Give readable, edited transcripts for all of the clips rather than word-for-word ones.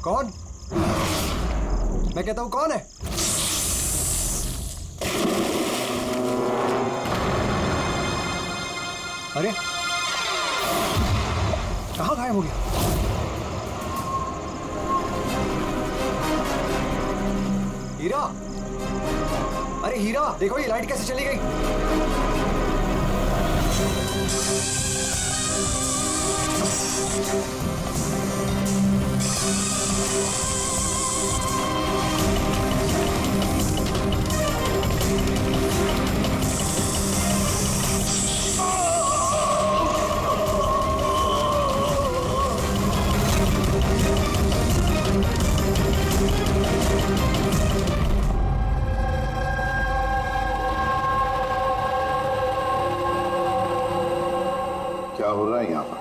कौन? मैं कहता हूं कौन है? अरे कहां गायब हो गया? हीरा, अरे हीरा देखो ये लाइट कैसे चली गई? क्या हो रहा है यहाँ पर?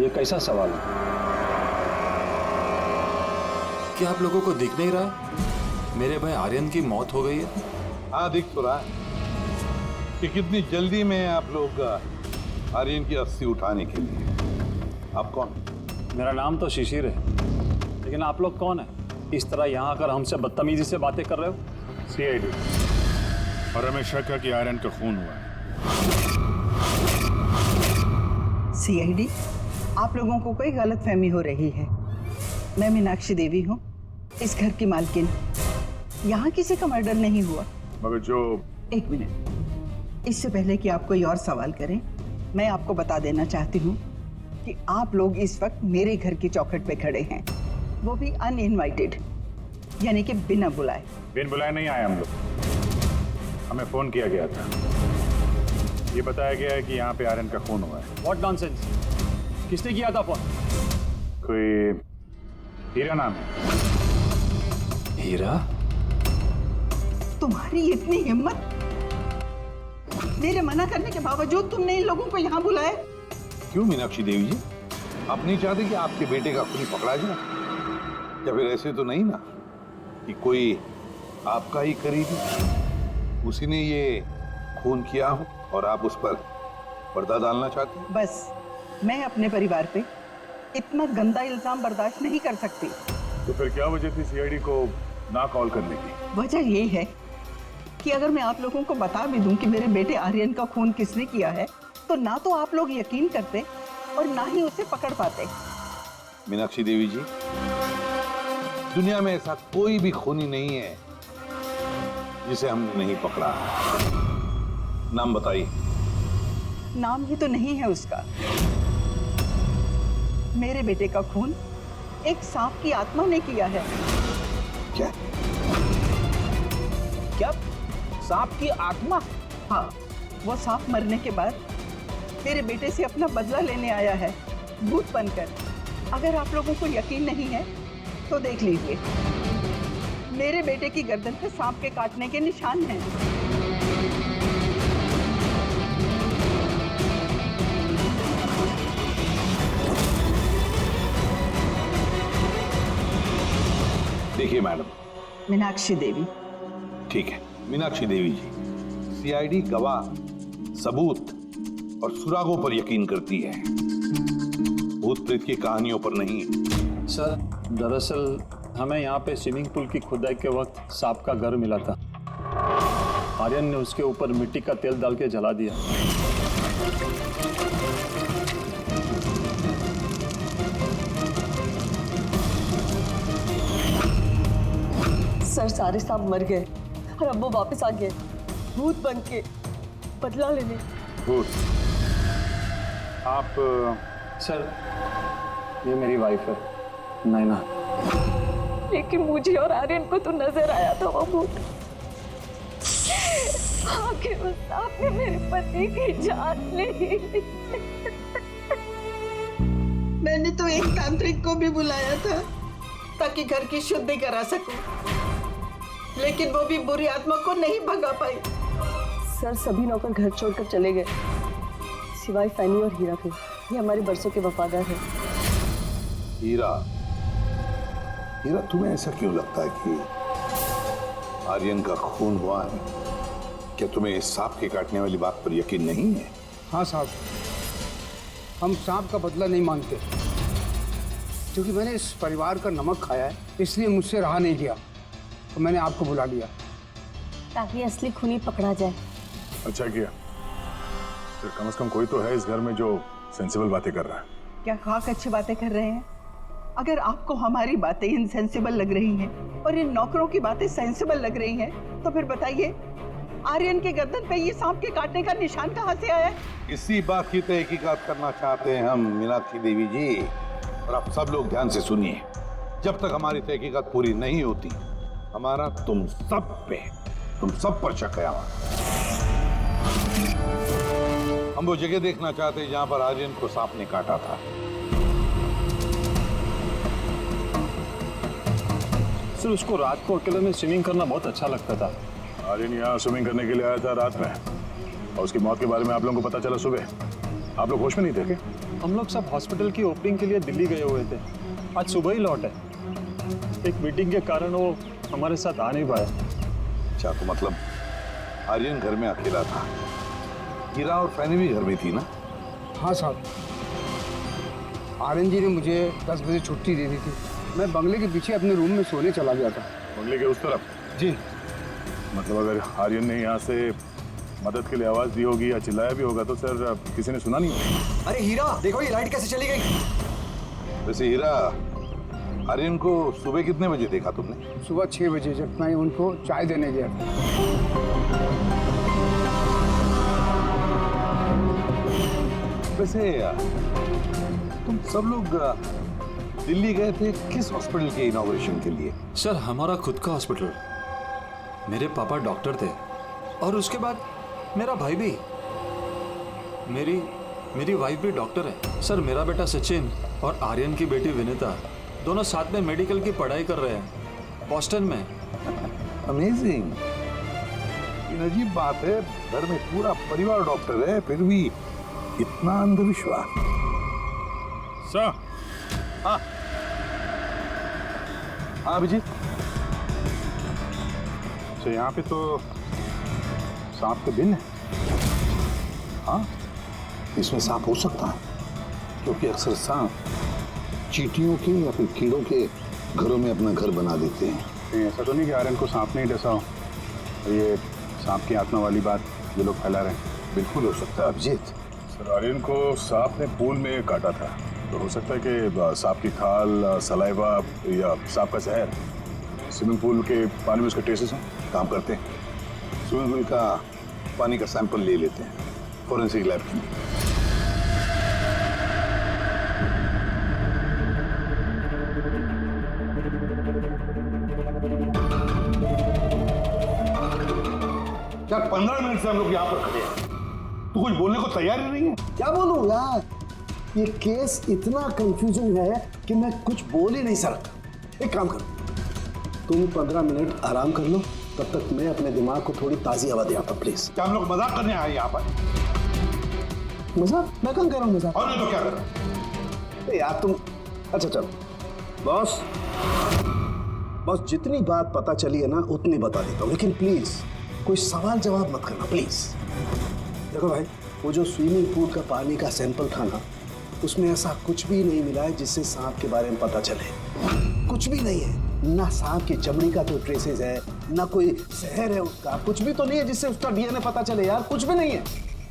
ये कैसा सवाल है? क्या आप लोगों को दिख नहीं रहा मेरे भाई आर्यन की मौत हो गई है? हाँ, दिख तो रहा है कि कितनी जल्दी में आप लोग आर्यन की अस्थि उठाने के लिए। आप कौन? मेरा नाम तो शिशिर है, लेकिन आप लोग कौन है? इस तरह यहाँ आकर हमसे बदतमीजी से बातें कर रहे हो? सीआईडी, और हमें शक है कि आर्यन का खून हुआ है। सीआईडी, आप लोगों को कोई गलतफहमी हो रही है। मैं मीनाक्षी देवी हूँ, इस घर की मालकिन। यहाँ किसी का मर्डर नहीं हुआ। मगर जो... एक मिनट, इससे पहले कि आप कोई और सवाल करें, मैं आपको बता देना चाहती हूँ कि आप लोग इस वक्त मेरे घर की चौखट पे खड़े हैं, वो भी अनइनवाइटेड, यानी कि बिना बुलाए। बिन बुलाए नहीं आए हम लोग, हमें फोन किया गया था। ये बताया गया है कि यहाँ पे आर्यन का खून हुआ है। What nonsense? किसने किया था फोन? कोई हीरा नाम है। हीरा? तुम्हारी इतनी हिम्मत, मेरे मना करने के बावजूद तुमने इन लोगों को यहाँ बुलाया? क्यों मीनाक्षी देवी जी, आप नहीं चाहते कि आपके बेटे का खून पकड़ा जाए? या फिर ऐसे तो नहीं ना कि कोई आपका ही करीबी, उसी ने ये खून किया हो और आप उस पर पर्दा डालना चाहते हैं? बस, मैं अपने परिवार पे इतना गंदा इल्जाम बर्दाश्त नहीं कर सकती। तो फिर क्या वजह थी सीआईडी को ना कॉल करने की? वजह ये है कि अगर मैं आप लोगों को बता भी दूं कि मेरे बेटे आर्यन का खून किसने किया है, तो ना तो आप लोग यकीन करते और ना ही उसे पकड़ पाते। मीनाक्षी देवी जी, दुनिया में ऐसा कोई भी खूनी नहीं है जिसे हमने नहीं पकड़ा। नाम बताइए। नाम ही तो नहीं है उसका। मेरे बेटे का खून एक सांप की आत्मा ने किया है। क्या? क्या? सांप की आत्मा? हाँ, वो सांप मरने के बाद मेरे बेटे से अपना बदला लेने आया है, भूत बनकर। अगर आप लोगों को यकीन नहीं है तो देख लीजिए, मेरे बेटे की गर्दन पे सांप के काटने के निशान हैं। देखिए मैडम। मीनाक्षी देवी। ठीक है मीनाक्षी देवी जी, सीआईडी गवाह, सबूत और सुरागों पर यकीन करती है, भूत प्रेत की कहानियों पर नहीं। सर, दरअसल हमें यहाँ पे स्विमिंग पूल की खुदाई के वक्त सांप का घर मिला था। आर्यन ने उसके ऊपर मिट्टी का तेल डाल के जला दिया। सर, सारे सांप मर गए और अब वो वापस आ गए, भूत बन के बदला लेने। भूत? आप... सर, ये मेरी वाइफ है, नैना। लेकिन मुझे और आर्यन को तो नजर आया था वो भूत। आखिर उस सांप ने मेरे पति की जान ली। मैंने तो एक तांत्रिक को भी बुलाया था ताकि घर की शुद्धि करा सकूं, लेकिन वो भी बुरी आत्मा को नहीं भगा पाई। सर, सभी नौकर घर छोड़कर चले गए, सिवाय फैनी और हीरा के। ये हमारे बरसों के वफादार हैं। हीरा, हीरा तुम्हें ऐसा क्यों लगता है कि आर्यन का खून हुआ है? क्या तुम्हें सांप के काटने वाली बात पर यकीन नहीं है? हाँ साहब, हम सांप का बदला नहीं मांगते, क्योंकि मैंने इस परिवार का नमक खाया है, इसलिए मुझसे रहा नहीं गया तो मैंने आपको बुला लिया ताकि असली खूनी पकड़ा जाए। अच्छा किया। फिर कम से कम कोई तो है इस घर में जो सेंसिबल बातें कर रहा है। क्या खाक अच्छी बातें कर रहे हैं? अगर आपको हमारी बातें इनसेंसिबल लग रही हैं और इन नौकरों की बातें सेंसिबल लग रही हैं, तो फिर बताइए आर्यन के गर्दन पे ये सांप के काटने का निशान कहाँ से आया? इसी बात की तहकीकात करना चाहते हैं हम मीनाक्षी देवी जी, और आप सब लोग ध्यान से सुनिए। जब तक हमारी तहकीकात पूरी नहीं होती, हमारा तुम सब पर शक है। हम वो जगह देखना चाहते हैं जहां पर आर्यन को सांप ने काटा था। सर उसको रात को अकेले में स्विमिंग करना बहुत अच्छा लगता था। आर्यन यहाँ स्विमिंग करने के लिए आया था रात में, और उसकी मौत के बारे में आप लोगों को पता चला सुबह। आप लोग होश में नहीं थे क्या? हम लोग सब हॉस्पिटल की ओपनिंग के लिए दिल्ली गए हुए थे, आज सुबह ही लौटे। एक मीटिंग के कारण वो हमारे साथ आ नहीं पाया। अच्छा, तो मतलब आर्यन घर में अकेला था, हीरा और फैनी भी घर में थी ना? हाँ साहब, आर्यन जी ने मुझे 10 बजे छुट्टी दे दी थी। मैं बंगले के पीछे अपने रूम में सोने चला गया था। बंगले के उस तरफ? जी। मतलब अगर आर्यन ने यहाँ से मदद के लिए आवाज दी होगी या चिल्लाया भी होगा तो सर किसी ने सुना नहीं होगा। अरे हीरा, देखो ये लाइट कैसे चली गई। वैसे हीरा, आर्यन को सुबह कितने बजे देखा तुमने? सुबह 6 बजे, जब मैं उनको चाय देने गया था। वैसे तुम सब लोग दिल्ली गए थे किस हॉस्पिटल के इनॉग्रेशन के लिए? सर हमारा खुद का हॉस्पिटल। मेरे पापा डॉक्टर थे और उसके बाद मेरा भाई भी। मेरी वाइफ भी डॉक्टर है। सर मेरा बेटा सचिन और आर्यन की बेटी विनीता दोनों साथ में मेडिकल की पढ़ाई कर रहे हैं बॉस्टन में। अमेजिंग। ये अजीब बात है, घर में पूरा परिवार डॉक्टर है, फिर भी इतना अंधविश्वास। सर। हाँ हाँ अभिजीत। तो यहाँ पे तो सांप के दिन है। हाँ, इसमें सांप हो सकता है, क्योंकि अक्सर सांप चींटियों के या फिर कीड़ों के घरों में अपना घर बना देते हैं। नहीं, ऐसा तो नहीं कि आर्यन को सांप नहीं डसा हो, ये सांप की आत्मा वाली बात ये लोग फैला रहे हैं। बिल्कुल हो सकता है अभिजीत। सर आर्यन को सांप ने पूल में काटा था, तो हो सकता है कि सांप की खाल, सलाइवा या सांप का जहर स्विमिंग पूल के पानी में उसके ट्रेसेस हैं। काम करते हैं, स्विमिंग पूल का पानी का सैंपल ले लेते हैं फॉरेंसिक लैब के लिए। क्या 15 मिनट से हम लोग यहाँ पर खड़े हैं, तो कुछ बोलने को तैयार ही नहीं है? क्या बोलूं यार, ये केस इतना कंफ्यूजिंग है कि मैं कुछ बोल ही नहीं सकता। एक काम करो, तुम 15 मिनट आराम कर लो, तब तक मैं अपने दिमाग को थोड़ी ताजी हवा दे आता हूं, प्लीज। क्या हम लोग मजाक करने आए यहाँ पर? मजाक? मैं कहाँ कर रहा हूँ मजाक? और नहीं तो क्या कर रहे हो? यार तुम, अच्छा चलो बॉस, जितनी बात पता चली है ना उतनी बता देता हूँ, लेकिन प्लीज कोई सवाल जवाब मत करना प्लीज। देखो भाई, वो जो स्विमिंग पूल का पानी का सैंपल था ना, उसमें ऐसा कुछ भी नहीं मिला है जिससे सांप के बारे में पता चले। कुछ भी नहीं है, ना सांप की चमड़ी का कोई ट्रेसेस है, ना कोई जहर है उसका, कुछ भी तो नहीं है जिससे उसका डीएनए पता चले यार, कुछ भी नहीं है।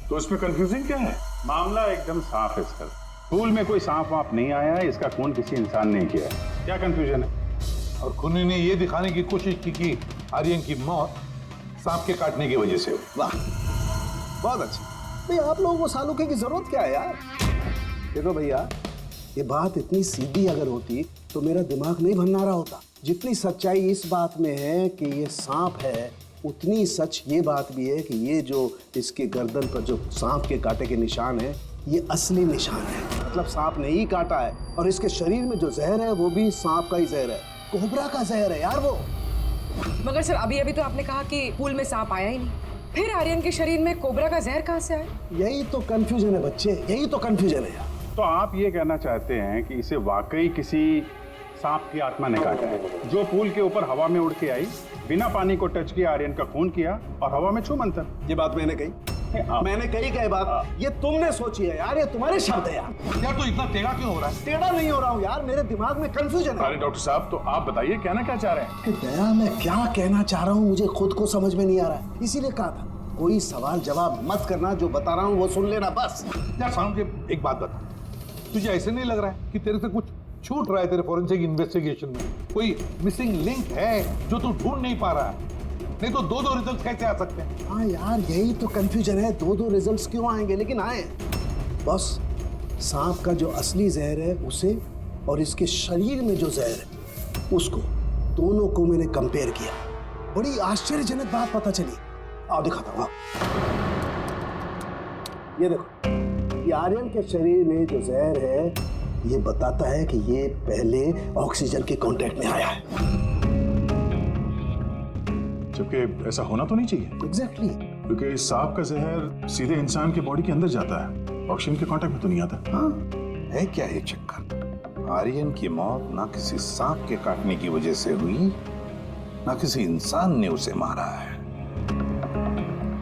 तो इसमें कंफ्यूजिंग क्या है? मामला एकदम साफ है इसका। पूल में कोई सांप वाप नहीं आया है, इसका खून किसी इंसान ने किया है। क्या कंफ्यूजन है? और खूनी ने ये दिखाने की कोशिश की कि आर्यन की मौत सांप के काटने की वजह से हुई। वाह, बहुत अच्छी। भाई आप लोगों को सालूके की जरूरत क्या है यार? देखो भैया, ये बात इतनी सीधी अगर होती तो मेरा दिमाग नहीं भन्ना रहा होता। जितनी सच्चाई इस बात में है कि ये सांप है, उतनी सच ये बात भी है कि ये जो इसके गर्दन पर जो सांप के कांटे के निशान है, ये असली निशान है। मतलब सांप ने ही काटा है, और इसके शरीर में जो जहर है वो भी सांप का ही जहर है, कोबरा का जहर है यार वो। मगर सर अभी तो आपने कहा कि पूल में सांप आया ही नहीं, फिर आर्यन के शरीर में कोबरा का जहर कहाँ से आया? यही तो कंफ्यूजन है बच्चे, यही तो कंफ्यूजन है यार। तो आप ये कहना चाहते हैं कि इसे वाकई किसी सांप की आत्मा ने काटा है, जो पूल के ऊपर हवा में उड़ के आई, बिना पानी को टच किया आर्यन का खून किया और हवा में छू मंतर। ये बात मैंने कही? मैंने कई बात, ये तुमने सोची है यार, ये तुम्हारे शब्द है यार। यार तो इतना टेढ़ा क्यों हो रहा है? टेढ़ा नहीं हो रहा हूँ यार, मेरे दिमाग में कंफ्यूजन है। अरे डॉक्टर साहब, तो आप बताइए कहना क्या चाह रहे हैं? कि दया, मैं क्या कहना चाह रहा हूँ मुझे खुद को समझ में नहीं आ रहा है, इसीलिए कहा था कोई सवाल जवाब मत करना, जो बता रहा हूँ वो सुन लेना बस। यार साउंड के एक बात बता, तुझे ऐसे नहीं लग रहा है कि तेरे से कुछ छूट रहा है तेरे फॉरेंसिक इन्वेस्टिगेशन में? कोई मिसिंग लिंक है जो तू ढूंढ नहीं पा रहा है? नहीं तो दो रिजल्ट कैसे आ सकते हैं? हाँ यार, यही तो कंफ्यूजन है, दो रिजल्ट्स क्यों आएंगे, लेकिन आए। बस सांप का जो असली जहर है उसे और इसके शरीर में जो जहर है उसको, दोनों को मैंने कंपेयर किया। बड़ी आश्चर्यजनक बात पता चली। आओ दिखाता हूँ। ये देखो, ये आर्यन के शरीर में जो जहर है ये बताता है कि ये पहले ऑक्सीजन के कांटेक्ट में आया है। जबकि ऐसा होना तो नहीं चाहिए। एग्जैक्टली। क्योंकि सांप का जहर सीधे इंसान के बॉडी के अंदर जाता है, ऑक्सीजन के कांटेक्ट में तो नहीं आता। हाँ, है क्या ये चक्कर? आर्यन की मौत ना किसी सांप के काटने की वजह से हुई, ना किसी इंसान ने उसे मारा है।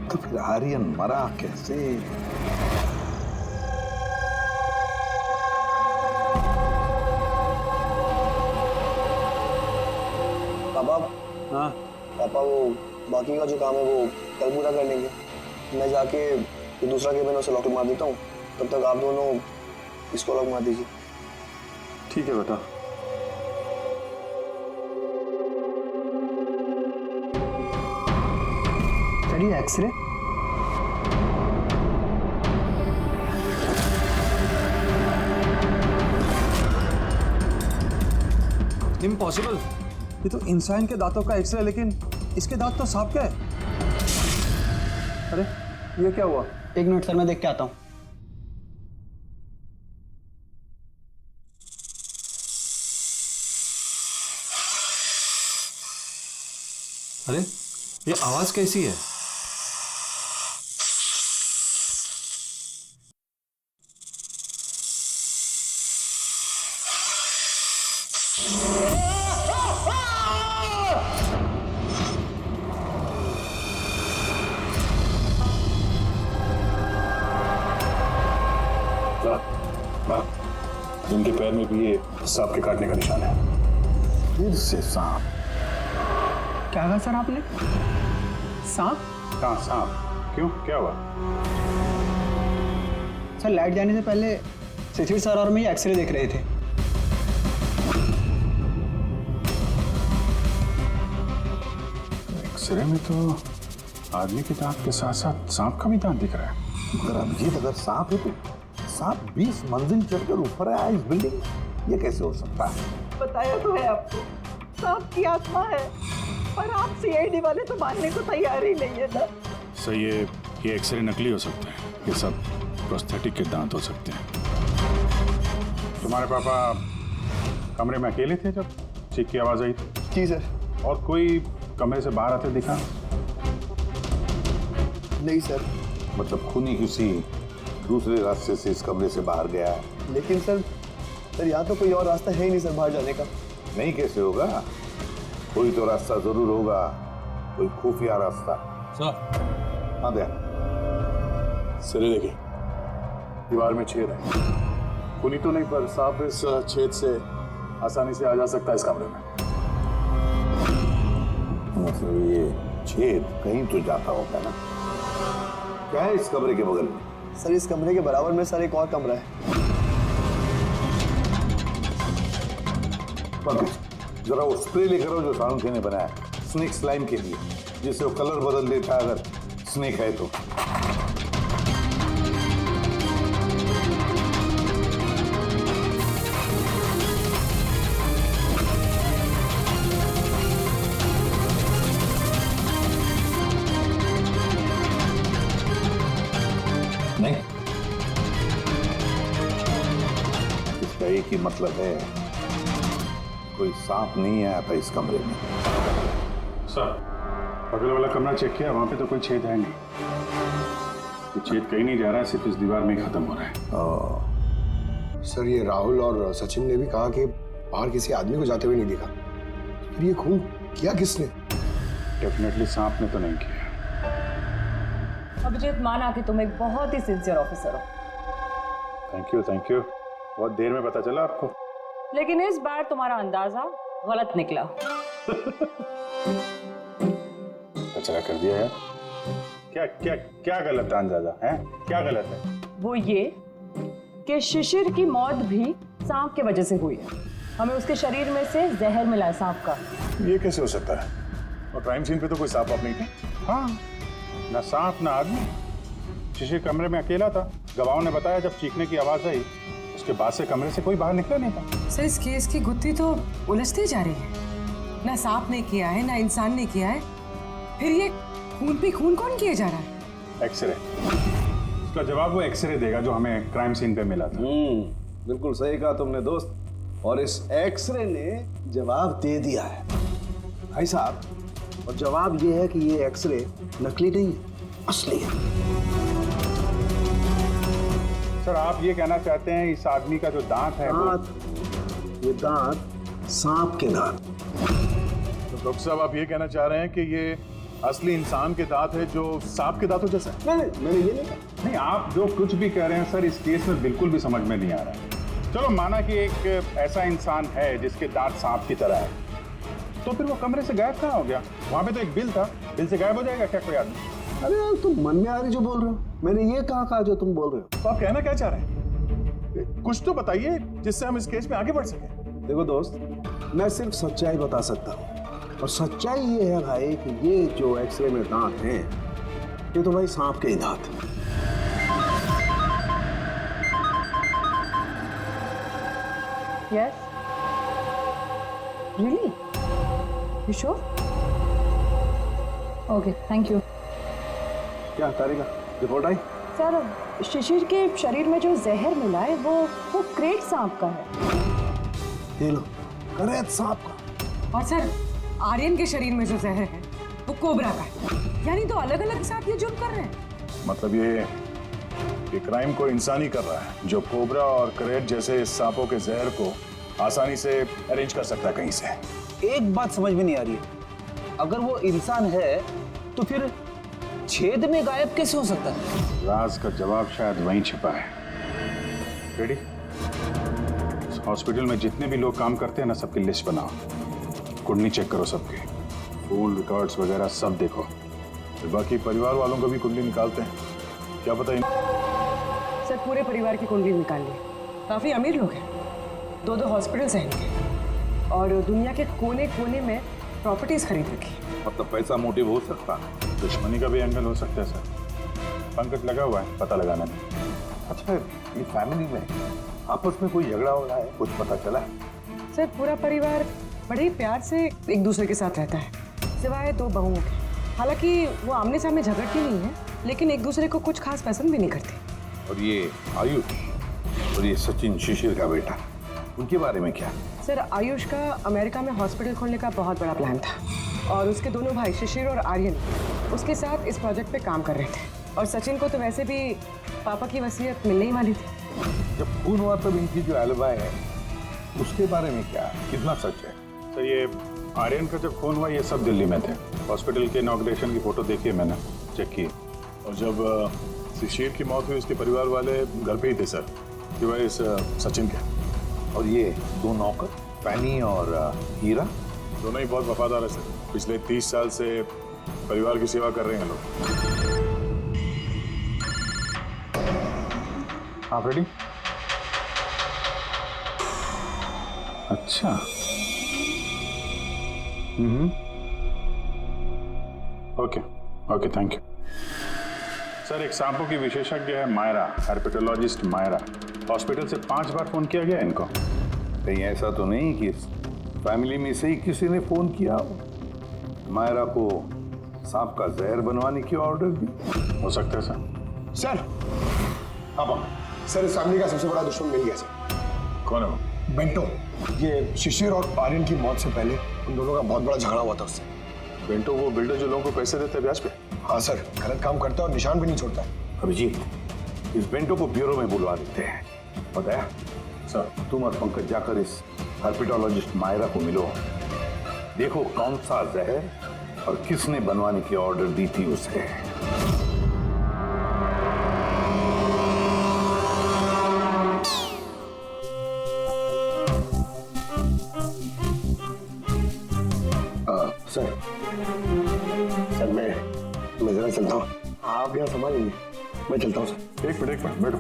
तो फिर आर्यन मरा कैसे? हाँ, पापा वो बाकी का जो काम है वो कल पूरा कर लेंगे। मैं जाके ये दूसरा केबिन उसे लॉक मार देता हूँ, तब तक आप दोनों इसको लॉक मार दीजिए। ठीक है बेटा। चलिए एक्सरे। इम्पॉसिबल, ये तो इंसान के दांतों का एक्सरे, लेकिन इसके दांत तो सांप के हैं। अरे ये क्या हुआ? एक मिनट सर, मैं देख के आता हूँ। अरे ये आवाज कैसी है? उनके पैर में भी ये सांप के काटने का निशान है। फिर से सांप? क्या कहा सर आपने? सांप? हाँ सांप। क्यों, क्या हुआ? सर लाइट जाने से पहले शिशिर सर और मैं एक्सरे देख रहे थे। एक्सरे में तो आदमी के दांत के साथ साथ सांप का भी दांत दिख रहा है। मगर अभिजीत, अगर सांप है तो सांप 20 मंजिल चढ़कर ऊपर आया इस बिल्डिंग में, ये कैसे हो सकता है? बताया तो है आपको, सांप की आत्मा है, पर आप सीआईडी वाले तो मानने को तैयार ही नहीं है ना। सर ये एक्सरे नकली हो सकते हैं, ये सब प्रोस्थेटिक के दांत हो सकते हैं। तुम्हारे पापा कमरे में अकेले थे जब चीख की आवाज आई? जी सर। और कोई कमरे से बाहर आते दिखा? नहीं सर। मतलब खूनी किसी दूसरे रास्ते से इस कमरे से बाहर गया है? लेकिन सर यहाँ तो कोई और रास्ता है ही नहीं सर बाहर जाने का। नहीं कैसे होगा? कोई तो रास्ता जरूर होगा, कोई खुफिया रास्ता। सर। हाँ दया। सर देखिए, दीवार में छेद है। खूनी तो नहीं, पर सांप इस छेद से आसानी से आ जा सकता है इस कमरे में। मतलब ये छेद कहीं तो जाता होगा ना? क्या है इस कमरे के बगल में? सर इस कमरे के बराबर में सर एक और कमरा है। जरा वो स्प्रे लेकर आओ जो साउंड ने बनाया स्नेक स्लाइम के लिए, जिससे वो कलर बदल देता है अगर स्नेक है तो। नहीं, इसका एक ही मतलब है, कोई सांप नहीं आया था इस कमरे में। सर बगल वाला कमरा चेक किया, वहां पे तो कोई छेद है नहीं। ये छेद कहीं नहीं जा रहा है, सिर्फ इस दीवार में ही खत्म हो रहा है। सर ये राहुल और सचिन ने भी कहा कि बाहर किसी आदमी को जाते हुए नहीं देखा। फिर ये खून किया किसने? डेफिनेटली सांप ने तो नहीं किया। अभिजीत, माना कि तुम एक बहुत ही सिंसियर ऑफिसर हो, थैंक यू। बहुत देर में पता चला आपको। लेकिन इस बार तुम्हारा अंदाजा गलत निकला। कचरा कर दिया यार। क्या क्या क्या गलत अंदाजा है? क्या गलत है? वो ये कि शिशिर की मौत भी सांप के वजह से हुई है। हमें उसके शरीर में से जहर मिला है सांप का। ये कैसे हो सकता है? और क्राइम सीन पे तो कोई सांप वाप नहीं था। हाँ, ना सांप ना आदमी। शिशिर कमरे में अकेला था। गवाहों ने बताया जब चीखने की आवाज आई उसके बाद से कमरे से कोई बाहर निकला नहीं था। सर, इस केस की गुत्थी तो उलझती जा रही है। ना सांप ने किया है, ना इंसान ने किया है, फिर ये खून पे खून कौन किया जा रहा है? एक्सरे। उसका जवाब वो एक्सरे देगा जो हमें क्राइम सीन पे मिला था। बिल्कुल सही कहा तुमने दोस्त। और इस एक्सरे ने जवाब दे दिया है भाई साहब। और जवाब ये है कि ये एक्सरे नकली नहीं है, असली है। सर, आप ये कहना चाहते हैं इस आदमी का जो दांत है ये दांत सांप के दांत। तो डॉक्टर साहब, आप ये कहना चाह रहे हैं कि ये असली इंसान के दांत है जो सांप के दांतों जैसा है? नहीं, मैंने ये नहीं कहा। नहीं, आप जो कुछ भी कह रहे हैं सर, इस केस में बिल्कुल भी समझ में नहीं आ रहा है। चलो माना कि एक ऐसा इंसान है जिसके दांत सांप की तरह है, तो फिर वो कमरे से गायब कहाँ हो गया? वहां पे तो एक बिल था, बिल से गायब हो जाएगा क्या कोई आदमी? अरे यार, तुम मन में आ रही जो बोल रहे हो। मैंने ये कहा जो तुम बोल रहे हो। तो आप कहना क्या चाह रहे हैं? कुछ तो बताइए जिससे हम इस केस में आगे बढ़ सकें। देखो दोस्त, मैं सिर्फ सच्चाई बता सकता हूँ। और सच्चाई ये है भाई कि ये जो एक्सरे में दांत हैं, ये तो भाई सांप के ही दांत हैं। Yes. Really? You sure? Okay, thank you. क्या तारिका, रिपोर्ट आई? सर, शिशिर के शरीर में जो जहर मिला है वो क्रेट सांप का है। ये लो, क्रेट सांप का। और सर, आर्यन के शरीर में जो जहर है वो कोबरा का है। यानी तो अलग अलग सांप ये जुर्म कर रहे हैं। मतलब ये क्राइम को इंसान ही कर रहा है, जो कोबरा और क्रेट जैसे सांपों के जहर को आसानी से अरेंज कर सकता है कहीं से। एक बात समझ में नहीं आ रही है, अगर वो इंसान है तो फिर छेद में गायब कैसे हो सकता है? राज का जवाब शायद वहीं छिपा है। रेडी? हॉस्पिटल में जितने भी लोग काम करते हैं ना, सबकी लिस्ट बनाओ, कुंडली चेक करो सबके, फोन रिकॉर्ड्स वगैरह सब देखो। फिर बाकी परिवार वालों को भी कुंडली निकालते हैं, क्या पता सर, पूरे परिवार की कुंडली निकाल ली। काफी अमीर लोग हैं, 2 हॉस्पिटल्स हैं इनके, और दुनिया के कोने कोने में प्रॉपर्टीज खरीद रखी। मतलब पैसा मोटिव हो सकता है? दुश्मनी का भी एंगल हो सकता है सर। पंकज लगा हुआ है पता लगाने में। अच्छा, ये फैमिली में आपस में कोई झगड़ा हो रहा है, कुछ पता चला? सर, पूरा परिवार बड़े ही प्यार से एक दूसरे के साथ रहता है, सिवाय 2 बहुओं के। हालांकि वो आमने सामने झगड़ती नहीं है, लेकिन एक दूसरे को कुछ खास पसंद भी नहीं करती। और ये आयुष और ये सचिन, शिशिर का बेटा, उनके बारे में क्या? सर, आयुष का अमेरिका में हॉस्पिटल खोलने का बहुत बड़ा प्लान था, और उसके दोनों भाई शिशिर और आर्यन उसके साथ इस प्रोजेक्ट पे काम कर रहे थे। और सचिन को तो वैसे भी पापा की वसीयत मिलने ही वाली थी। जब खून हुआ तब इनकी जो एलिबाई है उसके बारे में क्या, कितना सच है? सर, ये आर्यन का जब खून हुआ ये सब दिल्ली में थे। हॉस्पिटल के इनॉग्रेशन की फोटो देखी मैंने, चेक की। और जब शिशिर की मौत हुई उसके परिवार वाले घर पे ही थे सर, सिवाय इस सचिन के। और ये 2 नौकर, फैनी और हीरा, दोनों ही बहुत वफादार है सर। पिछले 30 साल से परिवार की सेवा कर रहे हैं लोग। आप रेडी? अच्छा। Okay, thank you sir. एक सांपों की विशेषज्ञ है मायरा, हेर्पेटोलॉजिस्ट मायरा। हॉस्पिटल से 5 बार फोन किया गया इनको। कहीं ऐसा तो नहीं कि फैमिली में से ही किसी ने फोन किया मायरा को सांप का जहर बनवाने की ऑर्डर दी? हो सकता है सर। सर, अब सर, इस फैमिली का सबसे बड़ा दुश्मन मिल गया सर। कौन है वो? बेंटो। ये शिशिर और आर्यन की मौत से पहले उन दोनों का बहुत बड़ा झगड़ा हुआ था उससे। बेंटो वो बिल्डर जो लोगों को पैसे देते हैं ब्याज पे? हाँ सर, गलत काम करता है और निशान भी नहीं छोड़ता। अभिजीत, इस बेंटो को ब्यूरो में बुलवा देते हैं। बताया सर, तुम और पंकज जाकर इस हेर्पेटोलॉजिस्ट मायरा को मिलो, देखो कौन सा जहर और किसने बनवाने की ऑर्डर दी थी उसे। चलता हूँ, आप यहाँ संभालेंगे, मैं चलता हूँ सर। एक मिनट बैठो।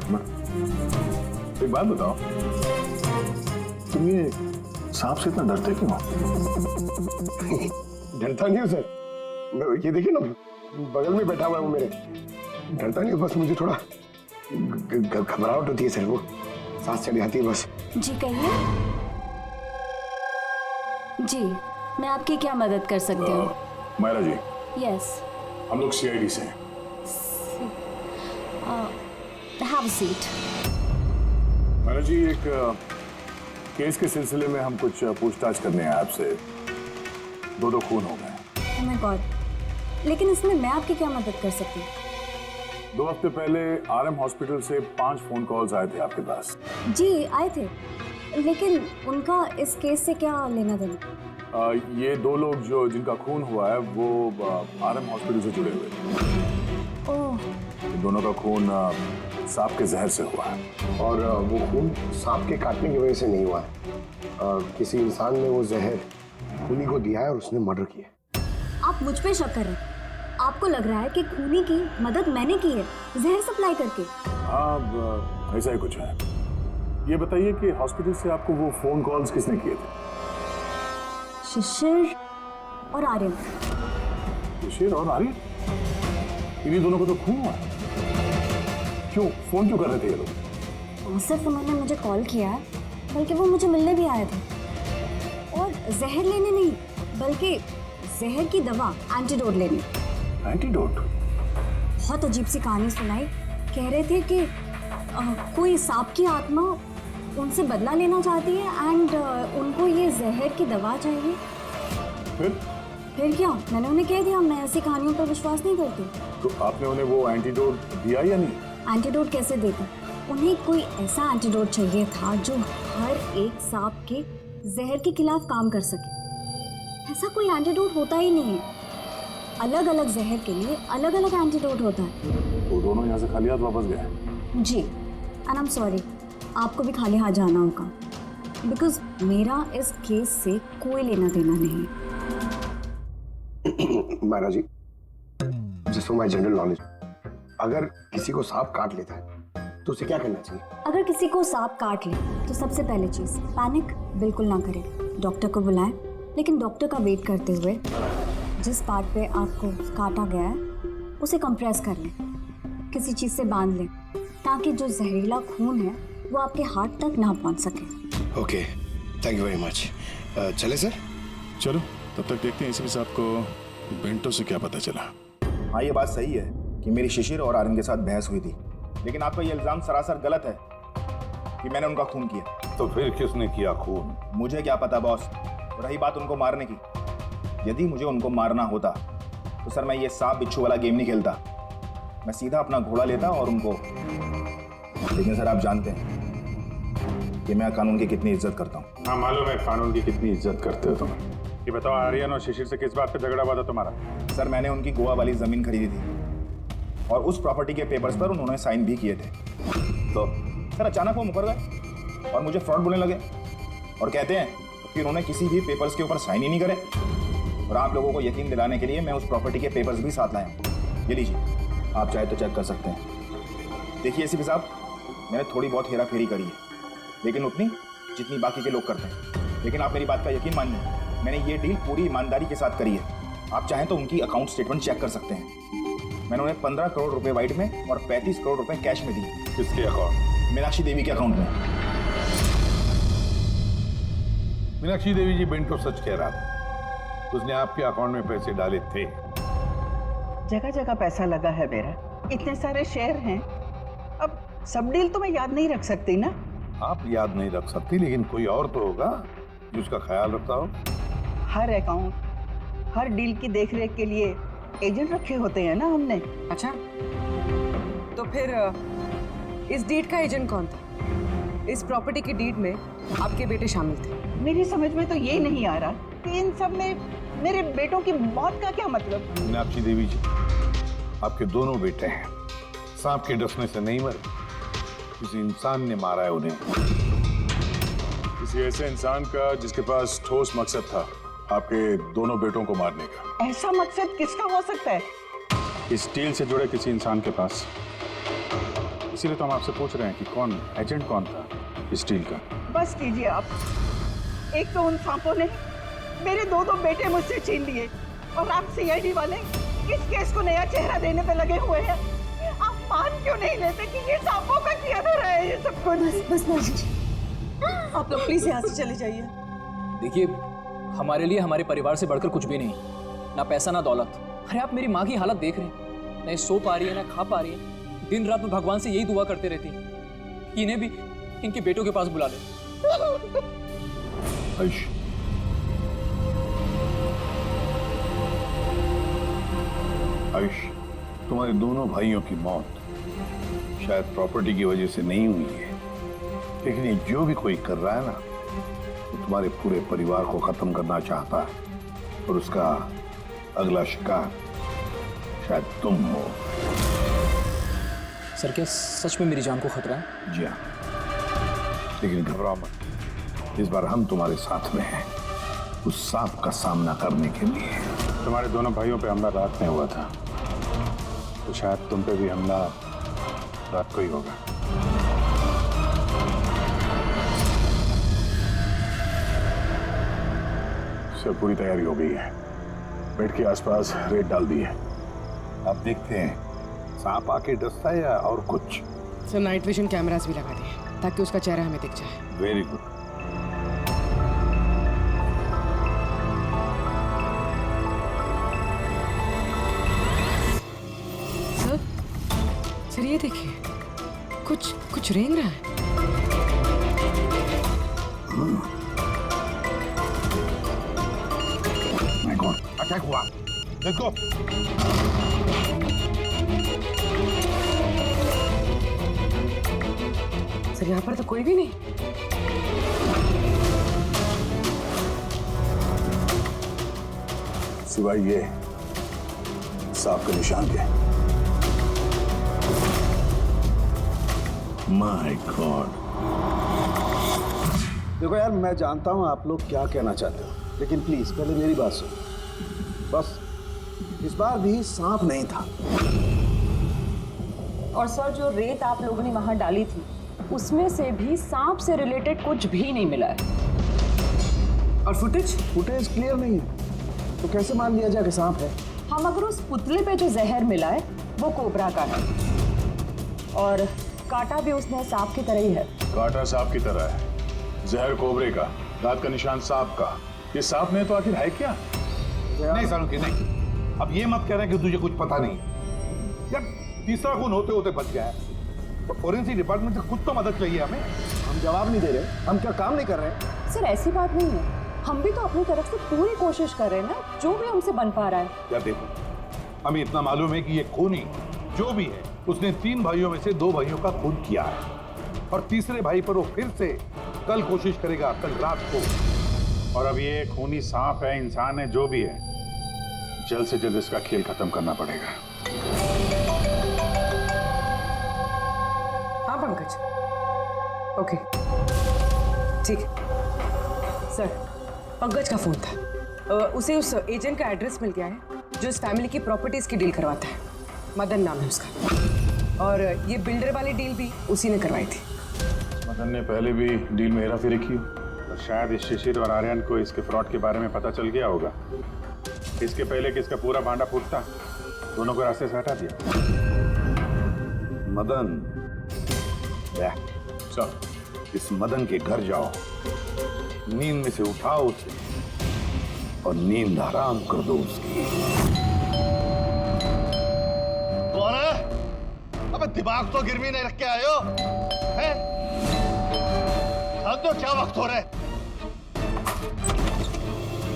एक बात बताओ, तुम ये सांप से इतना डरते क्यों? डरता नहीं हूँ सर, ये देखिए ना बगल में बैठा हुआ है वो मेरे। डरता नहीं हूँ, बस मुझे थोड़ा घबराहट होती है सर, वो सांस चढ़ जाती है बस। जी कहिए। जी मैं आपकी क्या मदद कर सकती हूँ? मायरा जी, यस। हम लोग सीआईडी से हैं। Have a seat. Myra ji, एक केस के सिलसिले में हम कुछ पूछताछ करने हैं आपसे। दो खून हो गए। ओह माय गॉड, लेकिन इसमें मैं आपकी क्या मदद कर सकती हूँ? 2 हफ्ते पहले आरएम हॉस्पिटल से 5 फोन कॉल्स आए थे आपके पास। जी आए थे, लेकिन उनका इस केस से क्या लेना देना? ये 2 लोग जो जिनका खून हुआ है वो आरएम हॉस्पिटल से जुड़े हुए थे। ओह। दोनों का खून सांप के जहर से हुआ है। और वो खून सांप के काटने की वजह से नहीं हुआ है, किसी इंसान ने वो जहर खूनी को दिया है और उसने मर्डर किया। आप मुझ पे शक कर रहे हैं? आपको लग रहा है कि खूनी की मदद मैंने की है जहर सप्लाई करके? हाँ, ऐसा ही कुछ है। ये बताइए कि हॉस्पिटल से आपको वो फोन कॉल्स किसने किए थे? शिशिर और आर्यन। शिशिर और आर्यन? इन्हीं दोनों को तो खून हुआ है। क्यों फोन क्यों कर रहे थे ये लोग? सिर्फ उन्होंने मुझे कॉल किया है, बल्कि वो मुझे मिलने भी आए थे। और जहर लेने नहीं, बल्कि जहर की दवा एंटीडोट लेने। एंटीडोट? बहुत अजीब सी कहानी सुनाई। कह रहे थे कि कोई सांप की आत्मा उनसे बदला लेना चाहती है एंड उनको ये जहर की दवा चाहिए। फिर क्या? मैंने उन्हें कह दिया मैं ऐसी कहानियों पर विश्वास नहीं करती। तो आपने उन्हें वो एंटीडोट दिया या नहीं? एंटीडोट कैसे देती? उन्हें कोई ऐसा एंटीडोट चाहिए था जो हर एक सांप के जहर के खिलाफ काम कर सके। ऐसा कोई एंटीडोट होता ही नहीं है। अलग अलग जहर के लिए अलग अलग एंटीडोट होता है। वो दोनों यहाँ से खाली हाथ वापस गए? जी, एंड आई एम सॉरी, आपको भी खाली हाथ जाना होगा, बिकॉज मेरा इस केस से कोई लेना देना नहीं। Myra ji, just for my general knowledge, अगर किसी को सांप काट लेता है तो उसे क्या करना चाहिए? अगर किसी को सांप काट ले तो सबसे पहले चीज पैनिक बिल्कुल ना करें। डॉक्टर को बुलाएं, लेकिन डॉक्टर का वेट करते हुए जिस पार्ट पे आपको काटा गया है उसे कंप्रेस कर लें, किसी चीज से बांध लें, ताकि जो जहरीला खून है वो आपके हार्ट तक ना पहुंच सके। Okay, thank you very much. चले सर? चलो, तब तक देखते हैं इसी साहब को बेंटो से क्या पता चला। हाँ, ये बात सही है कि मेरी शिशिर और आर्यन के साथ बहस हुई थी, लेकिन आपका ये इल्जाम सरासर गलत है कि मैंने उनका खून किया। तो फिर किसने किया खून? मुझे क्या पता बॉस। रही बात उनको मारने की, यदि मुझे उनको मारना होता तो सर मैं ये सांप बिच्छू वाला गेम नहीं खेलता, मैं सीधा अपना घोड़ा लेता और उनको। लेकिन सर आप जानते हैं कि मैं कानून की कितनी इज्जत करता हूँ। हाँ मालूम है कानून की कितनी इज्जत करते हो तुम। ये बताओ, आर्यन और शिशिर से किस बात पे झगड़ा हुआ था तुम्हारा? सर मैंने उनकी गोवा वाली जमीन खरीदी थी और उस प्रॉपर्टी के पेपर्स पर उन्होंने साइन भी किए थे। तो सर अचानक वो मुकर गए और मुझे फ्रॉड बोलने लगे और कहते हैं कि उन्होंने किसी भी पेपर्स के ऊपर साइन ही नहीं करे। और आप लोगों को यकीन दिलाने के लिए मैं उस प्रॉपर्टी के पेपर्स भी साथ लाया हूँ। ये लीजिए, आप चाहे तो चेक कर सकते हैं। देखिए एसीपी साहब, मैंने थोड़ी बहुत हेरा फेरी करी है, लेकिन उतनी जितनी बाकी के लोग करते हैं। लेकिन आप मेरी बात का यकीन मानिए, मैंने ये डील पूरी ईमानदारी के साथ करी है। आप चाहें तो उनकी अकाउंट स्टेटमेंट चेक कर सकते हैं। मैंने उन्हें 15 करोड़ रुपए वाइट में और 35 करोड़ रुपए कैश में दिए। किसके अकाउंट? मीनाक्षी देवी के अकाउंट में। मीनाक्षी देवी जी बेंटो सच कह रहा था, उसने आपके अकाउंट में पैसे डाले थे। जगह जगह पैसा लगा है मेरा, इतने सारे शेयर हैं। अब सब डील तो मैं याद नहीं रख सकती ना। आप याद नहीं रख सकती, लेकिन कोई और तो होगा जो उसका ख्याल रखता हो। हर अकाउंट, हर डील की देखरेख के लिए एजेंट रखे होते हैं ना हमने। अच्छा, तो फिर इस डीड का एजेंट कौन था? इस प्रॉपर्टी की डीड में आपके बेटे शामिल थे। मेरी समझ में तो ये नहीं आ रहा कि इन सब में मेरे बेटों की मौत का क्या मतलब। मीनाक्षी देवी जी, आपके दोनों बेटे हैं, सांप के डसने से नहीं मरे, किसी इंसान ने मारा है उन्हें। किसी ऐसे इंसान का जिसके पास ठोस मकसद था आपके दोनों बेटों को मारने का। ऐसा मकसद किसका हो सकता है? इस डील से जुड़े किसी इंसान के पास। इसीलिए तो हम आपसे पूछ रहे हैं कि कौन एजेंट कौन था इस डील का। बस कीजिए आप। एक तो उन सांपों ने मेरे दो बेटे मुझसे छीन लिए और आप सीआईडी वाले इस केस को नया चेहरा देने पे लगे हुए हैं। आप मान क्यों नहीं लेते कि ये सांपों का किया धरा है ये सब कुछ? बस नर्स जी, आप लोग प्लीज यहाँ से चले जाइए। देखिए, हमारे लिए हमारे परिवार से बढ़कर कुछ भी नहीं, ना पैसा ना दौलत। अरे आप मेरी माँ की हालत देख रहे हैं, ना सो पा रही है ना खा पा रही है। दिन रात में भगवान से यही दुआ करते रहती है कि इन्हें भी इनके बेटों के पास बुला ले। आयुष, तुम्हारे दोनों भाइयों की मौत शायद प्रॉपर्टी की वजह से नहीं हुई है, लेकिन ये जो भी कोई कर रहा है ना, वो तुम्हारे पूरे परिवार को खत्म करना चाहता है और उसका अगला शिकार शायद तुम हो। सर, क्या सच में मेरी जान को खतरा है? जी हाँ, लेकिन घबराओ मत, इस बार हम तुम्हारे साथ में हैं उस सांप का सामना करने के लिए। तुम्हारे दोनों भाइयों पे हमला रात में हुआ था, तो शायद तुम पे भी हमला रात को ही होगा। सब पूरी तैयारी हो गई है, बेड के आसपास रेत डाल दी है। अब देखते हैं सांप आके डसता है या और कुछ। सर, नाइट विजन कैमरास भी लगा दिए ताकि उसका चेहरा हमें दिख जाए। Very good. सर, ये देखिए, कुछ रेंग रहा है। माय गॉड, अटैक हुआ। देखो, सर यहाँ पर तो कोई भी नहीं। सिवाय ये सांप के निशान के। My God. देखो यार, मैं जानता हूं आप लोग क्या कहना चाहते हो, लेकिन प्लीज पहले मेरी बात सुनो। बस इस बार भी सांप नहीं था। और सर, जो रेत आप लोगों ने वहां डाली थी उसमें से भी सांप से रिलेटेड कुछ भी नहीं मिला है। और फुटेज क्लियर नहीं है, तो कैसे मान लिया जाए कि सांप है? हम अगर उस पुतले पे जो जहर मिला है वो कोबरा का है, और कांटा भी उसने सांप की तरह ही है। कांटा सांप की तरह है, जहर कोबरे का, दांत का निशान सांप का। ये सांप में तो आखिर है क्या? नहीं सालुकी, नहीं। अब ये मत कह रहे कि तुझे कुछ पता नहीं। यार, तीसरा खून होते होते बच गया है, तो फोरेंसिक डिपार्टमेंट से कुछ तो मदद चाहिए हमें। हम जवाब नहीं दे रहे, हम क्या काम नहीं कर रहे? सर, ऐसी बात नहीं है, हम भी तो अपनी तरफ से पूरी कोशिश कर रहे हैं ना, जो भी हमसे बन पा रहा है। यार देखो, हमें इतना मालूम है कि ये खूनी जो भी है उसने 3 भाइयों में से 2 भाइयों का खून किया है, और तीसरे भाई पर वो फिर से कल कोशिश करेगा, कल रात को। और अब ये खूनी सांप है, इंसान है, जो भी है, जल्द से जल्द इसका खेल खत्म करना पड़ेगा। हाँ पंकज, ओके, ठीक है। सर, पंकज का फोन था, उसे उस एजेंट का एड्रेस मिल गया है जो इस फैमिली की प्रॉपर्टीज की डील करवाता है। मदन नाम है उसका, और ये बिल्डर वाली डील भी उसी ने करवाई थी। मदन ने पहले भी डील में हेराफेरी की, और शायद इस शिशिर और आर्यन को इसके फ्रॉड के बारे में पता चल गया होगा। इसके पहले कि इसका पूरा भांडा फूटता, दोनों को रास्ते से हटा दिया। मदन, इस मदन के घर जाओ, नींद में से उठाओ उसे और नींद हराम कर दो उसकी। कौन है? अबे दिमाग तो गिरवी नहीं रख के आए हो, हैं? तो क्या वक्त हो रहा है?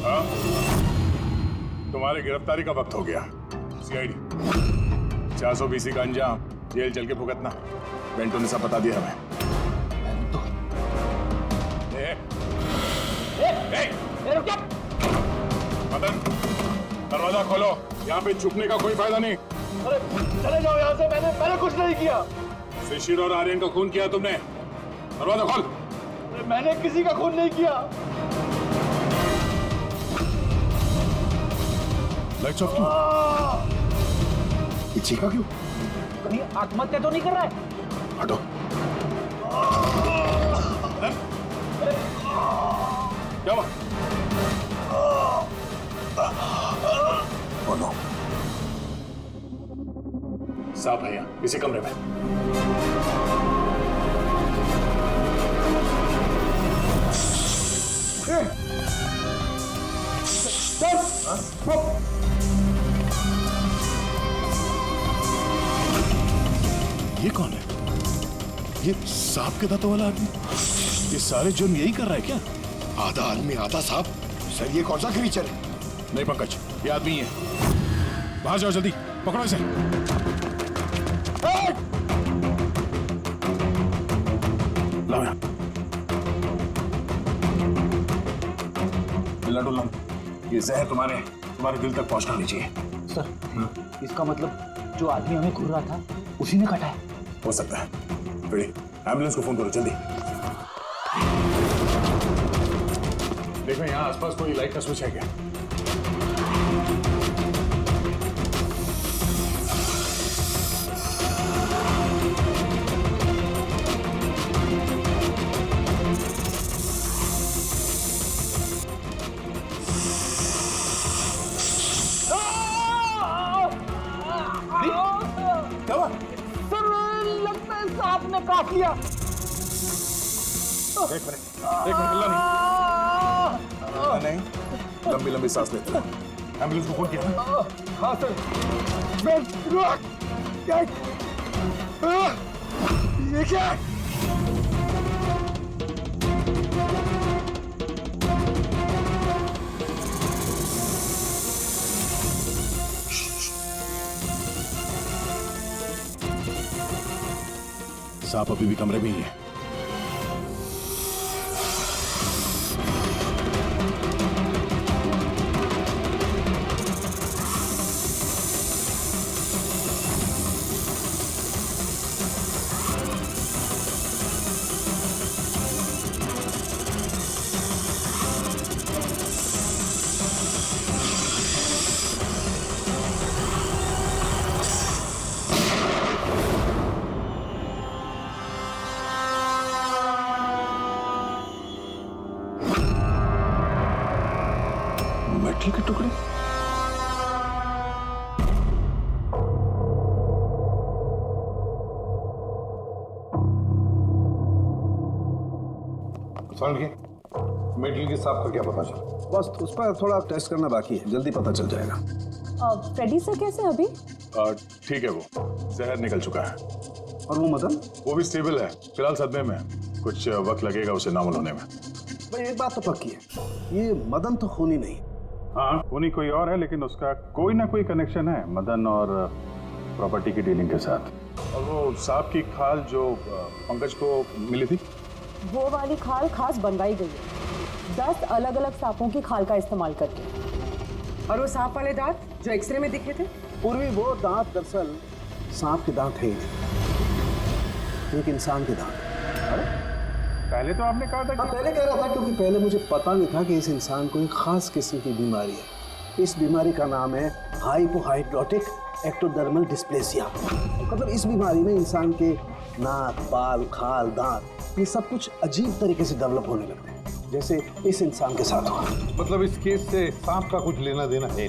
हाँ? तुम्हारी गिरफ्तारी का वक्त हो गया। सीआईडी 420 का अंजाम, जेल चल के भुगतना। बेंटो ने सब बता दिया हमें। मदन, दरवाजा खोलो, यहाँ पे छुपने का कोई फायदा नहीं। अरे चले जाओ यहाँ से, मैंने कुछ नहीं किया। शिशिर और आर्यन का खून किया तुमने, दरवाजा खोल। मैंने किसी का खून नहीं किया। Lights off. ये चीखा क्यों? कहीं आत्महत्या तो नहीं कर रहा है? हटो। क्या हुआ? बोलो। सांप है यहाँ, इसी कमरे में। ये कौन है? ये सांप के दांतों वाला आदमी? ये सारे जुर्म यही कर रहा है क्या? आधा आदमी आधा सांप? सर ये कौन सा क्रीचर है? नहीं पंकज, ये आदमी ही है। बाहर जाओ जल्दी, पकड़ो इसे। लाओ यहाँ। मिलना डुलना, ये जहर तुम्हारे दिल तक पहुंचना नहीं चाहिए। सर, इसका मतलब जो आदमी हमें घूर रहा था उसी ने काटा है। हो सकता है। रेडी, एम्बुलेंस को फोन करो जल्दी। देखो यहाँ आसपास कोई लाइट का स्विच है क्या? क्या हुआ? सर लगता है सांप ने काट लिया। एक मिनट हिलना नहीं। लंबी लंबी सांस लेते रहो। एम्बुलेंस को फोन किया ना? हाँ सर। ये क्या? सांप अभी भी कमरे में ही है। मेटल के टुकड़े? मेटल के सांप का क्या पता चला? बस उस पर थोड़ा टेस्ट करना बाकी है, जल्दी पता चल जाएगा। फ्रेडी सर कैसे हैं अभी? ठीक है, वो जहर निकल चुका है। और वो मदन? वो भी स्टेबल है, फिलहाल सदमे में। कुछ वक्त लगेगा उसे नॉर्मल होने में। भाई एक बात तो पक्की है, ये मदन तो खूनी नहीं। हाँ, खूनी कोई और है, लेकिन उसका कोई ना कोई कनेक्शन है मदन और प्रॉपर्टी की डीलिंग के साथ। और वो सांप की खाल जो पंकज को मिली थी, वो वाली खाल खास बनवाई गई है 10 अलग अलग सांपों की खाल का इस्तेमाल करके। और वो सांप वाले दांत जो एक्सरे में दिखे थे? पूर्वी वो दांत दरअसल सांप के दांत है ही नहीं, एक इंसान के दांत। पहले तो आपने कहा था कि... पहले कह रहा था क्योंकि पहले मुझे पता नहीं था कि इस इंसान को एक खास किस्म की बीमारी है। इस बीमारी का नाम है हाइपोहाइड्रोटिक एक्टोडर्मल डिस्प्लेसिया। मतलब इस बीमारी में इंसान के नाक, बाल, खाल, दांत ये सब कुछ अजीब तरीके से डेवलप होने लगते हैं, जैसे इस इंसान के साथ हुआ। मतलब इस केस से सांप का कुछ लेना देना है नहीं?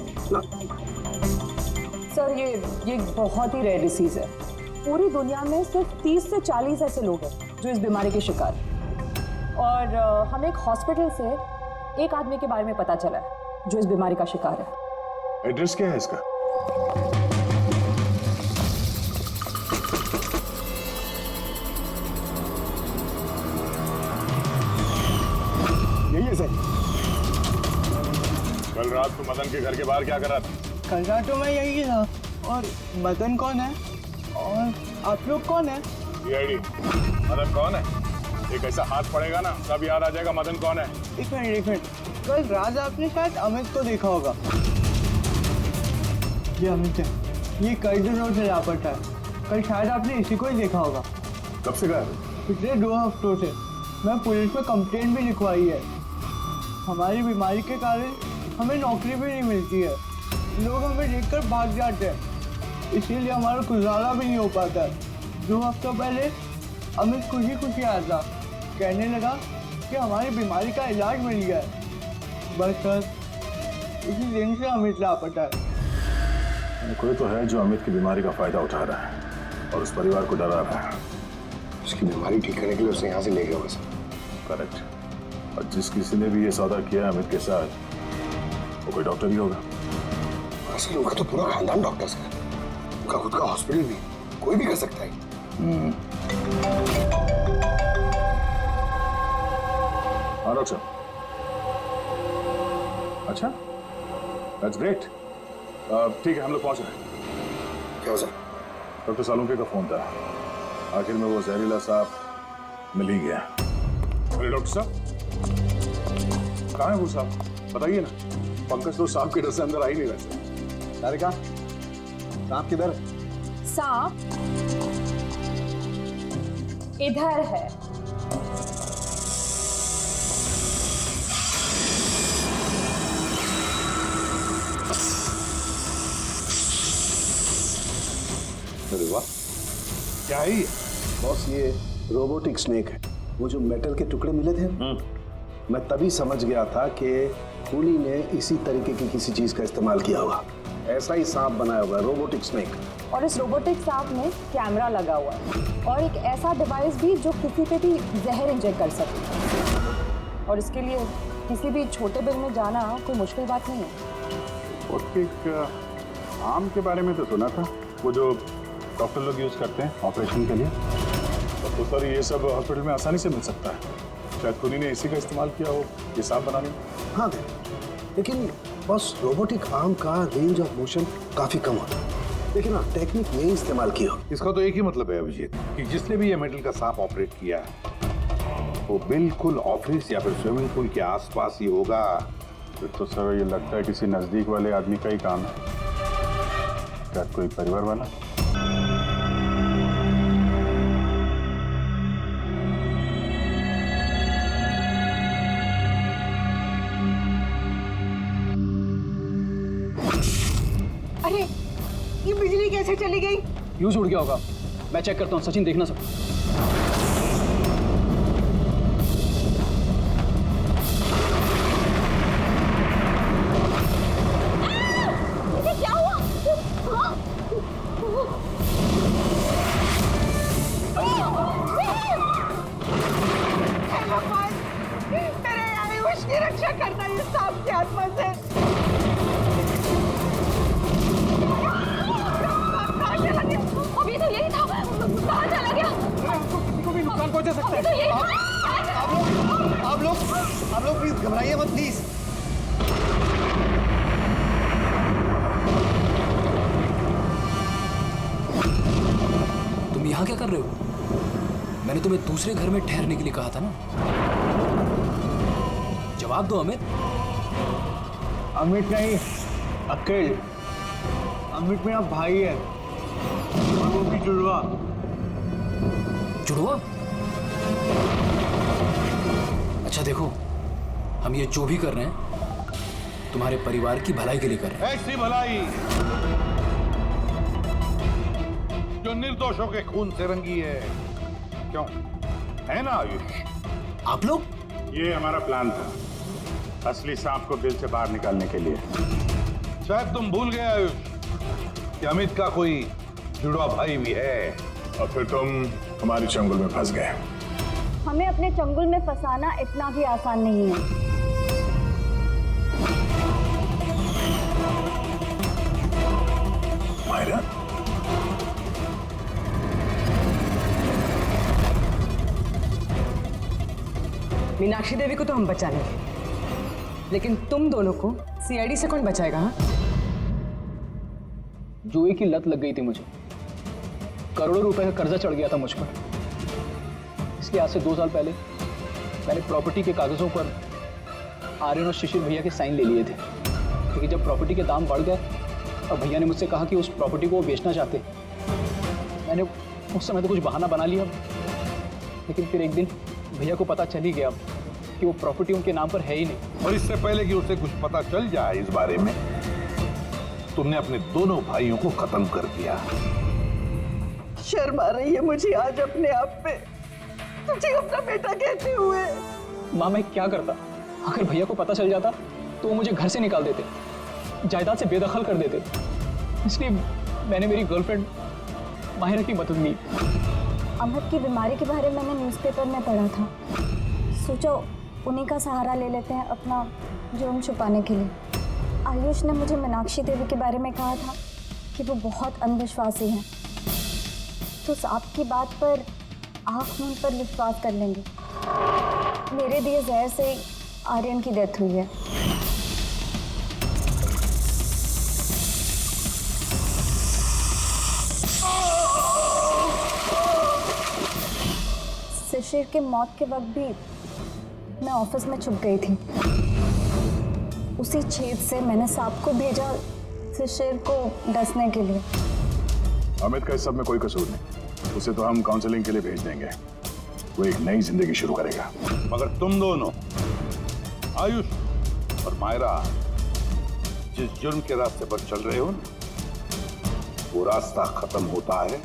सर ये बहुत ही रेयर डिसीज है। पूरी दुनिया में सिर्फ 30 से 40 ऐसे लोग हैं जो इस बीमारी के शिकार हैं। और हमें एक हॉस्पिटल से एक आदमी के बारे में पता चला है जो इस बीमारी का शिकार है। एड्रेस क्या है इसका? यही है सर। कल रात को मदन के घर के बाहर क्या कर रहा था? कल रात तो मैं यही था। और मदन कौन है? और आप लोग कौन है? मदन कौन है? एक ऐसा हाथ पड़ेगा ना तब याद आ जाएगा मदन कौन है। एक मिनट। कल रात आपने शायद अमित को देखा होगा। ये अमित है, ये कई दिनों से लापता है। कल शायद आपने इसी को ही देखा होगा। कब से गायब? पिछले 2 हफ्तों से। मैं पुलिस में कंप्लेंट भी लिखवाई है। हमारी बीमारी के कारण हमें नौकरी भी नहीं मिलती है। लोग हमें देखकर भाग जाते हैं। इसीलिए हमारा गुजारा भी नहीं हो पाता है। 2 हफ्ता पहले अमित खुशी आया था, कहने लगा कि हमारी बीमारी का इलाज मिल गया है। बस सर उसी दिन से अमित लापता है। कोई तो है जो अमित की बीमारी का फायदा उठा रहा है और उस परिवार को डरा रहा है। उसकी बीमारी ठीक करने के लिए उसे यहाँ से ले गया बस। करेक्ट। और जिस किसी ने भी ये सौदा किया अमित के साथ वो कोई डॉक्टर ही होगा। असल उनका तो पूरा खानदान डॉक्टर्स का, उनका खुद का हॉस्पिटल भी, कोई भी कर सकता है। हाँ डॉक्टर साहब। अच्छा, दैट्स ग्रेट। ठीक है, हम लोग पहुंच रहे हैं। क्या सर? डॉक्टर सालुंके का फोन था, आखिर में वो जहरीला सांप मिल ही गया। अरे डॉक्टर साहब, कहाँ है वो सांप? बताइए ना। पंकज तो सांप के डर से अंदर आ ही नहीं रहे। तारिका, सांप किधर? सांप इधर है। अरे वाह, क्या है ये? बॉस ये रोबोटिक स्नेक है। वो जो मेटल के टुकड़े मिले थे, मैं तभी समझ गया था कि कूली ने इसी तरीके की किसी चीज का इस्तेमाल किया होगा। ऐसा ही सांप बनाया हुआ है, रोबोटिक स्नेक। और इस रोबोटिक सांप में कैमरा लगा हुआ है और एक ऐसा डिवाइस भी जो किसी पे भी जहर इंजेक्ट कर सकता है। और इसके लिए किसी भी छोटे बिल में जाना कोई मुश्किल बात नहीं है। एक आम के बारे में तो सुना था, वो जो डॉक्टर लोग यूज करते हैं ऑपरेशन के लिए। तो सर ये सब हॉस्पिटल में आसानी से मिल सकता है। शायद कुनी ने इसी का इस्तेमाल किया हो ये सांप बनाने में। हाँ दे, लेकिन बस रोबोटिक आर्म का रेंज ऑफ मोशन काफी कम होता है। लेकिन हाँ, टेक्निक नहीं इस्तेमाल की हो। इसका तो एक ही मतलब है अभिजीत कि जिसने भी ये मेटल का सांप ऑपरेट किया है वो बिल्कुल ऑफिस या फिर स्विमिंग पूल के आसपास ही होगा। फिर तो सर ये लगता है किसी नजदीक वाले आदमी का ही काम है। क्या कोई परिवार वाला? अरे ये बिजली कैसे चली गई? फ्यूज उड़ गया होगा। मैं चेक करता हूँ। सचिन देखना सब। क्या हुआ? भगवान, मेरे आयुष की रक्षा करना इस सांप की आत्मा से। अभी तो यही था, कहाँ चला गया? किसी को भी नुकसान पहुंचा सकता है। अभी तो यही था। आप लोग प्लीज घबराइए मत प्लीज। तुम यहाँ क्या कर रहे हो? मैंने तुम्हें दूसरे घर में ठहरने के लिए कहा था ना। जवाब दो अमित। अमित नहीं, अकेल। अमित मेरा भाई है, वो भी जुड़वा। जुड़वा? अच्छा देखो, हम ये जो भी कर रहे हैं तुम्हारे परिवार की भलाई के लिए कर रहे हैं। ऐसी भलाई जो निर्दोषों के खून से रंगी है। क्यों है ना आयुष? आप लोग? ये हमारा प्लान था, असली सांप को बिल से बाहर निकालने के लिए। शायद तुम भूल गए आयुष कि अमित का कोई जुड़वा भाई भी है। और फिर तुम हमारे चंगुल में फंस गए। हमें अपने चंगुल में फंसाना इतना भी आसान नहीं है। मायरा, मीनाक्षी देवी को तो हम बचा लेंगे, लेकिन तुम दोनों को सीआईडी से कौन बचाएगा? हाँ? जुए की लत लग गई थी मुझे। करोड़ों रुपए का कर्जा चढ़ गया था मुझ पर। इसलिए आज से 2 साल पहले मैंने प्रॉपर्टी के कागजों पर आर्यन और शिशिर भैया के साइन ले लिए थे। क्योंकि जब प्रॉपर्टी के दाम बढ़ गए और भैया ने मुझसे कहा कि उस प्रॉपर्टी को वो बेचना चाहते, मैंने उस समय तो कुछ बहाना बना लिया। लेकिन फिर एक दिन भैया को पता चल ही गया कि वो प्रॉपर्टी उनके नाम पर है ही नहीं। और इससे पहले कि उसे कुछ पता चल जाए इस बारे में, तुमने अपने दोनों भाइयों को खत्म कर दिया। शर्म आ रही है मुझे आज अपने आप पे, तुझे अपना बेटा कहते हुए। माँ मैं क्या करता? अगर भैया को पता चल जाता तो वो मुझे घर से निकाल देते, जायदाद से बेदखल कर देते। इसलिए मैंने मेरी गर्लफ्रेंड माहिरा की मदद ली। अमृत की बीमारी के बारे में मैंने न्यूज़पेपर में पढ़ा था, सोचो उन्हीं का सहारा ले लेते हैं अपना जुर्म छुपाने के लिए। आयुष ने मुझे मीनाक्षी देवी के बारे में कहा था कि वो बहुत अंधविश्वासी हैं, तो सांप की बात पर आँख मूंद पर विश्वास कर लेंगे। मेरे दिए जहर से आर्यन की डेथ हुई है। शिशिर के मौत के वक्त भी मैं ऑफिस में छुप गई थी। उसी छेद से मैंने सांप को भेजा शिशिर को डसने के लिए। अमित का इस सब में कोई कसूर नहीं, उसे तो हम काउंसलिंग के लिए भेज देंगे, वो एक नई जिंदगी शुरू करेगा। मगर तुम दोनों आयुष और मायरा जिस जुर्म के रास्ते पर चल रहे हो ना, वो रास्ता खत्म होता है